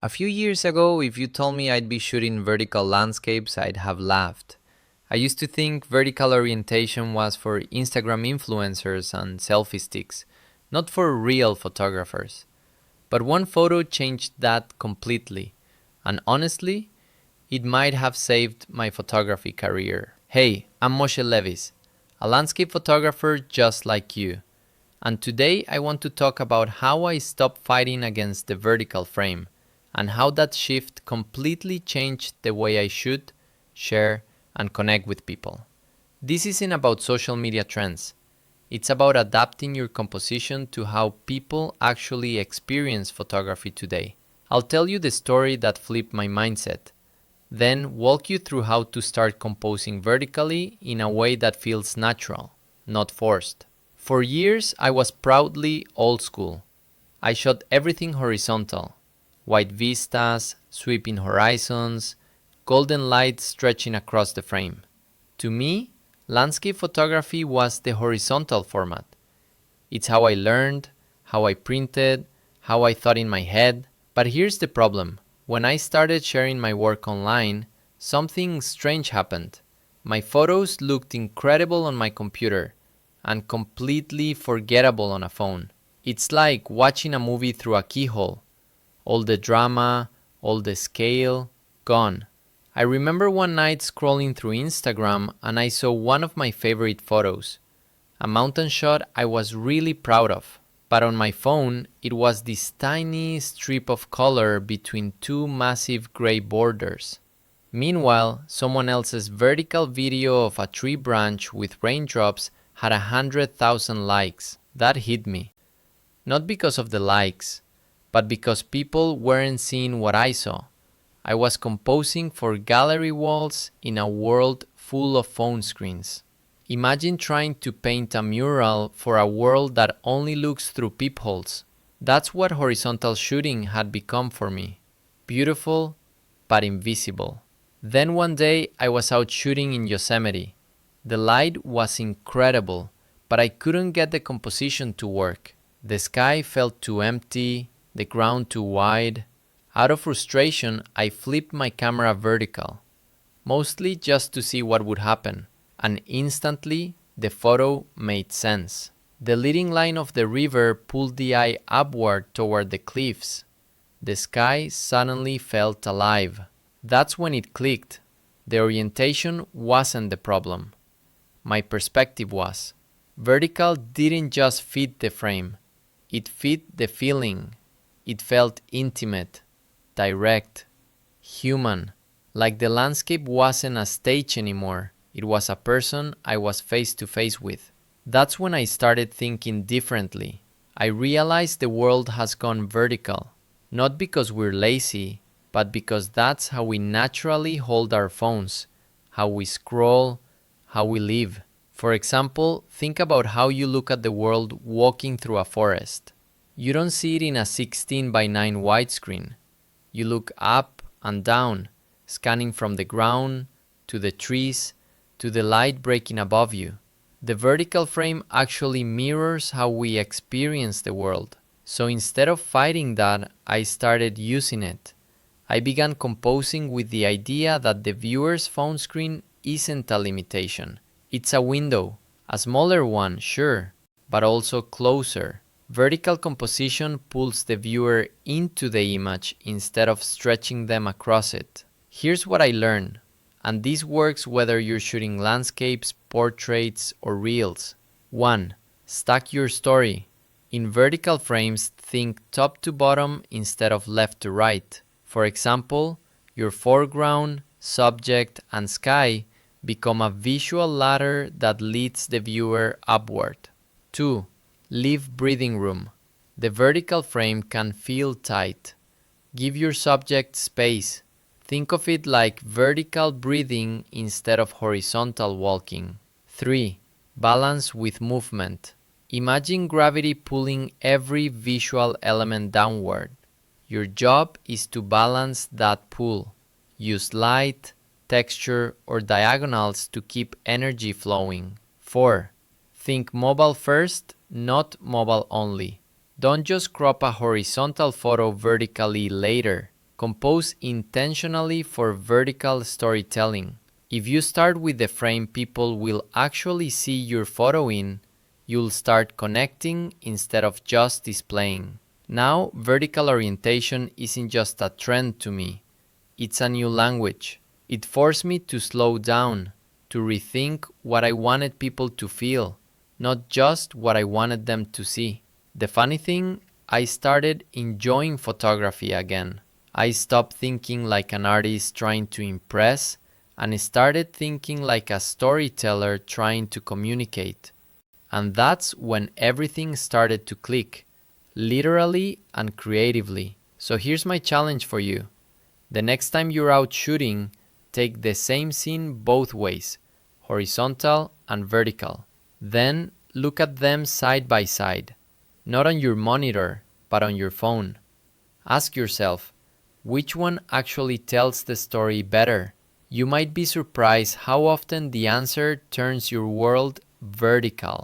A few years ago, if you told me I'd be shooting vertical landscapes, I'd have laughed. I used to think vertical orientation was for Instagram influencers and selfie sticks, not for real photographers. But one photo changed that completely, and honestly, it might have saved my photography career. Hey, I'm Moshe Levis, a landscape photographer just like you. And today I want to talk about how I stopped fighting against the vertical frame and how that shift completely changed the way I shoot, share, and connect with people. This isn't about social media trends. It's about adapting your composition to how people actually experience photography today. I'll tell you the story that flipped my mindset, then walk you through how to start composing vertically in a way that feels natural, not forced. For years, I was proudly old school. I shot everything horizontal: white vistas, sweeping horizons, golden light stretching across the frame. To me, landscape photography was the horizontal format. It's how I learned, how I printed, how I thought in my head. But here's the problem. When I started sharing my work online, something strange happened. My photos looked incredible on my computer and completely forgettable on a phone. It's like watching a movie through a keyhole. All the drama, all the scale, gone. I remember one night scrolling through Instagram and I saw one of my favorite photos, a mountain shot I was really proud of. But on my phone, it was this tiny strip of color between two massive gray borders. Meanwhile, someone else's vertical video of a tree branch with raindrops had 100,000 likes. That hit me. Not because of the likes, but because people weren't seeing what I saw. I was composing for gallery walls in a world full of phone screens. Imagine trying to paint a mural for a world that only looks through peepholes. That's what horizontal shooting had become for me. Beautiful, but invisible. Then one day I was out shooting in Yosemite. The light was incredible, but I couldn't get the composition to work. The sky felt too empty, the ground too wide. Out of frustration, I flipped my camera vertical, mostly just to see what would happen, and instantly the photo made sense. The leading line of the river pulled the eye upward toward the cliffs. The sky suddenly felt alive. That's when it clicked. The orientation wasn't the problem. My perspective was. Vertical didn't just fit the frame, it fit the feeling. It felt intimate, direct, human, like the landscape wasn't a stage anymore. It was a person I was face to face with. That's when I started thinking differently. I realized the world has gone vertical, not because we're lazy, but because that's how we naturally hold our phones, how we scroll, how we live. For example, think about how you look at the world walking through a forest. You don't see it in a 16 by 9 widescreen. You look up and down, scanning from the ground to the trees to the light breaking above you. The vertical frame actually mirrors how we experience the world. So instead of fighting that, I started using it. I began composing with the idea that the viewer's phone screen isn't a limitation. It's a window, a smaller one, sure, but also closer. Vertical composition pulls the viewer into the image instead of stretching them across it. Here's what I learned, and this works whether you're shooting landscapes, portraits, or reels. 1. Stack your story. In vertical frames, think top to bottom instead of left to right. For example, your foreground, subject, and sky become a visual ladder that leads the viewer upward. 2. Leave breathing room. The vertical frame can feel tight. Give your subject space. Think of it like vertical breathing instead of horizontal walking. 3. Balance with movement. Imagine gravity pulling every visual element downward. Your job is to balance that pull. Use light, texture, or diagonals to keep energy flowing. 4. Think mobile first, not mobile only. Don't just crop a horizontal photo vertically later. Compose intentionally for vertical storytelling. If you start with the frame people will actually see your photo in, you'll start connecting instead of just displaying. Now, vertical orientation isn't just a trend to me, it's a new language. It forced me to slow down, to rethink what I wanted people to feel, not just what I wanted them to see. The funny thing, I started enjoying photography again. I stopped thinking like an artist trying to impress and started thinking like a storyteller trying to communicate. And that's when everything started to click, literally and creatively. So here's my challenge for you. The next time you're out shooting, take the same scene both ways, horizontal and vertical. Then look at them side by side, not on your monitor, but on your phone. Ask yourself, which one actually tells the story better? You might be surprised how often the answer turns your world vertical.